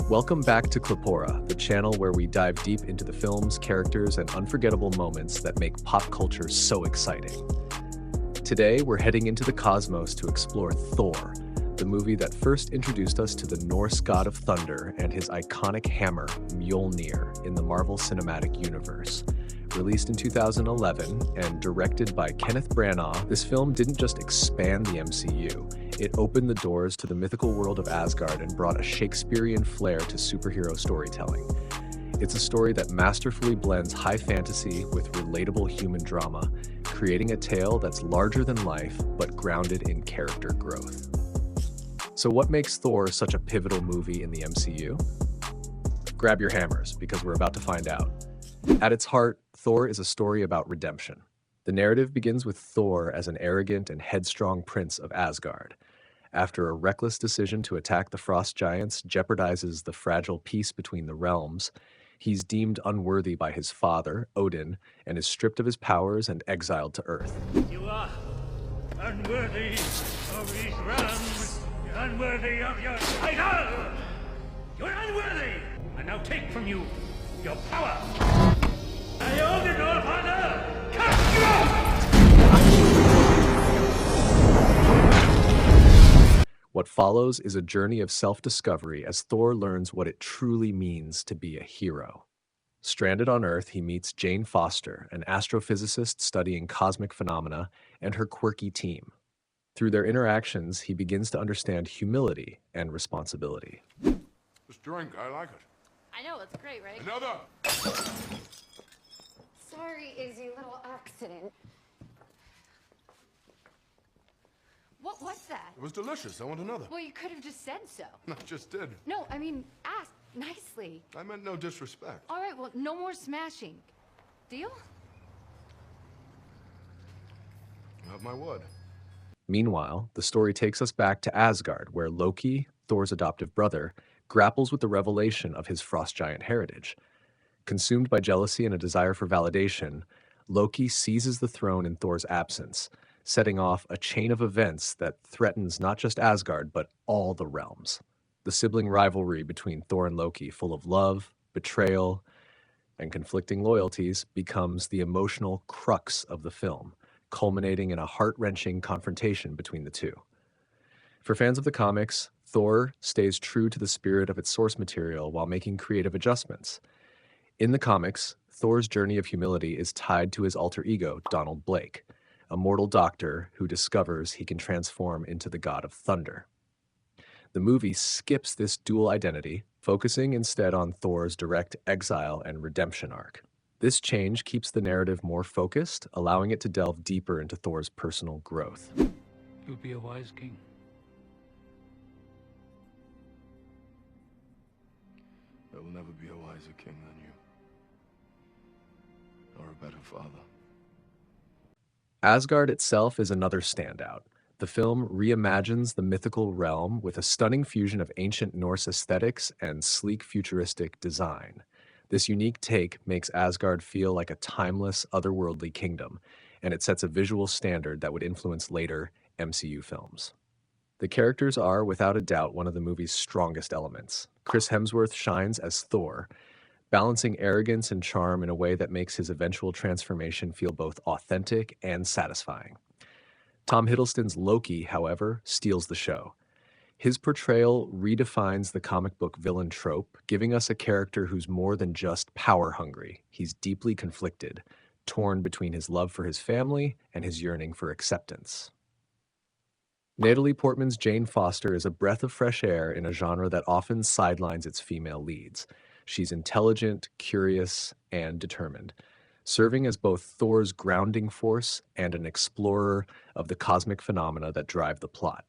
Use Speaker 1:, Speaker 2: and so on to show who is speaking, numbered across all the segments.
Speaker 1: Welcome back to Clipora, the channel where we dive deep into the films, characters, and unforgettable moments that make pop culture so exciting. Today, we're heading into the cosmos to explore Thor, the movie that first introduced us to the Norse god of thunder and his iconic hammer, Mjolnir, in the Marvel Cinematic Universe. Released in 2011 and directed by Kenneth Branagh, this film didn't just expand the MCU, it opened the doors to the mythical world of Asgard and brought a Shakespearean flair to superhero storytelling. It's a story that masterfully blends high fantasy with relatable human drama, creating a tale that's larger than life but grounded in character growth. So what makes Thor such a pivotal movie in the MCU? Grab your hammers, because we're about to find out. At its heart, Thor is a story about redemption. The narrative begins with Thor as an arrogant and headstrong prince of Asgard. After a reckless decision to attack the frost giants jeopardizes the fragile peace between the realms, he's deemed unworthy by his father, Odin, and is stripped of his powers and exiled to Earth.
Speaker 2: You are unworthy of these realms. You're unworthy of your title. You're unworthy. I now take from you your power. I own it all, father. Cut you off!
Speaker 1: What follows is a journey of self-discovery as Thor learns what it truly means to be a hero. Stranded on Earth, he meets Jane Foster, an astrophysicist studying cosmic phenomena, and her quirky team. Through their interactions, he begins to understand humility and responsibility.
Speaker 3: This drink, I like it.
Speaker 4: I know, it's great, right?
Speaker 3: Another!
Speaker 4: Sorry, Izzy, little accident. What was that?
Speaker 3: It was delicious. I want another.
Speaker 4: Well, you could have just said so.
Speaker 3: I just did.
Speaker 4: No, I mean, ask nicely.
Speaker 3: I meant no disrespect.
Speaker 4: All right, well, no more smashing. Deal?
Speaker 3: You have my word.
Speaker 1: Meanwhile, the story takes us back to Asgard, where Loki, Thor's adoptive brother, grapples with the revelation of his frost giant heritage. Consumed by jealousy and a desire for validation, Loki seizes the throne in Thor's absence, setting off a chain of events that threatens not just Asgard, but all the realms. The sibling rivalry between Thor and Loki, full of love, betrayal, and conflicting loyalties, becomes the emotional crux of the film, culminating in a heart-wrenching confrontation between the two. For fans of the comics, Thor stays true to the spirit of its source material while making creative adjustments. In the comics, Thor's journey of humility is tied to his alter ego, Donald Blake, a mortal doctor who discovers he can transform into the god of thunder. The movie skips this dual identity, focusing instead on Thor's direct exile and redemption arc. This change keeps the narrative more focused, allowing it to delve deeper into Thor's personal growth.
Speaker 2: You'll be a wise king.
Speaker 3: There will never be a wiser king than you. Or a better father.
Speaker 1: Asgard itself is another standout. The film reimagines the mythical realm with a stunning fusion of ancient Norse aesthetics and sleek futuristic design. This unique take makes Asgard feel like a timeless, otherworldly kingdom, and it sets a visual standard that would influence later MCU films. The characters are, without a doubt, one of the movie's strongest elements. Chris Hemsworth shines as Thor, balancing arrogance and charm in a way that makes his eventual transformation feel both authentic and satisfying. Tom Hiddleston's Loki, however, steals the show. His portrayal redefines the comic book villain trope, giving us a character who's more than just power-hungry. He's deeply conflicted, torn between his love for his family and his yearning for acceptance. Natalie Portman's Jane Foster is a breath of fresh air in a genre that often sidelines its female leads. She's intelligent, curious, and determined, serving as both Thor's grounding force and an explorer of the cosmic phenomena that drive the plot.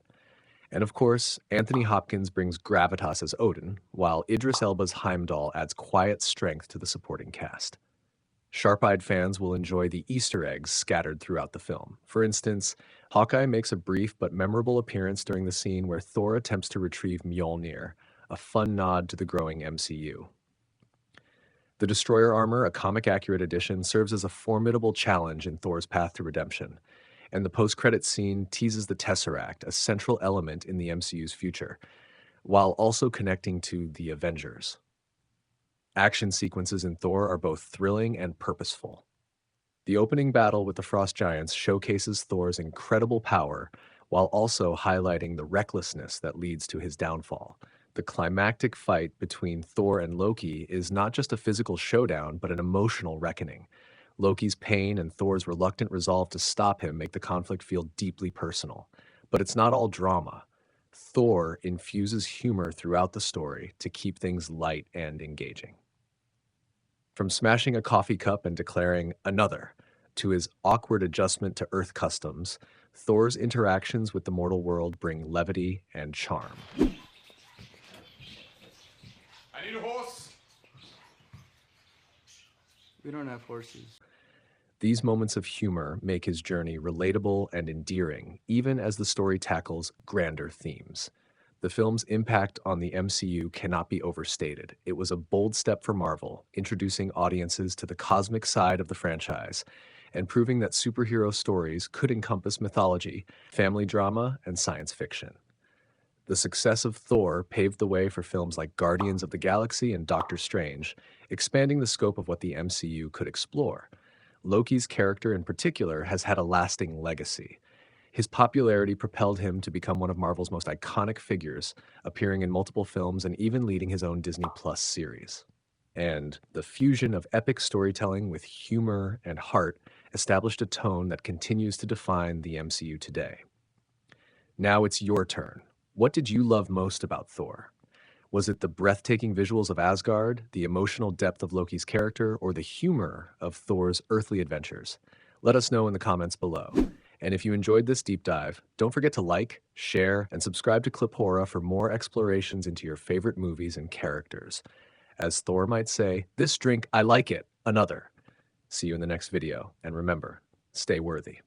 Speaker 1: And of course, Anthony Hopkins brings gravitas as Odin, while Idris Elba's Heimdall adds quiet strength to the supporting cast. Sharp-eyed fans will enjoy the Easter eggs scattered throughout the film. For instance, Hawkeye makes a brief but memorable appearance during the scene where Thor attempts to retrieve Mjolnir, a fun nod to the growing MCU. The Destroyer armor, a comic-accurate addition, serves as a formidable challenge in Thor's path to redemption, and the post-credits scene teases the Tesseract, a central element in the MCU's future. while also connecting to the Avengers. Action sequences in Thor are both thrilling and purposeful. The opening battle with the Frost Giants showcases Thor's incredible power while also highlighting the recklessness that leads to his downfall. The climactic fight between Thor and Loki is not just a physical showdown, but an emotional reckoning. Loki's pain and Thor's reluctant resolve to stop him make the conflict feel deeply personal. But it's not all drama. Thor infuses humor throughout the story to keep things light and engaging. From smashing a coffee cup and declaring another, to his awkward adjustment to Earth customs, Thor's interactions with the mortal world bring levity and charm.
Speaker 3: I need a horse.
Speaker 5: We don't have horses.
Speaker 1: These moments of humor make his journey relatable and endearing, even as the story tackles grander themes. The film's impact on the MCU cannot be overstated. It was a bold step for Marvel, introducing audiences to the cosmic side of the franchise and proving that superhero stories could encompass mythology, family drama, and science fiction. The success of Thor paved the way for films like Guardians of the Galaxy and Doctor Strange, expanding the scope of what the MCU could explore. Loki's character in particular has had a lasting legacy. His popularity propelled him to become one of Marvel's most iconic figures, appearing in multiple films and even leading his own Disney Plus series. And the fusion of epic storytelling with humor and heart established a tone that continues to define the MCU today. Now it's your turn. What did you love most about Thor? Was it the breathtaking visuals of Asgard, the emotional depth of Loki's character, or the humor of Thor's earthly adventures? Let us know in the comments below. And if you enjoyed this deep dive, don't forget to like, share, and subscribe to Cliphora for more explorations into your favorite movies and characters. As Thor might say, this drink, I like it, another. See you in the next video, and remember, stay worthy.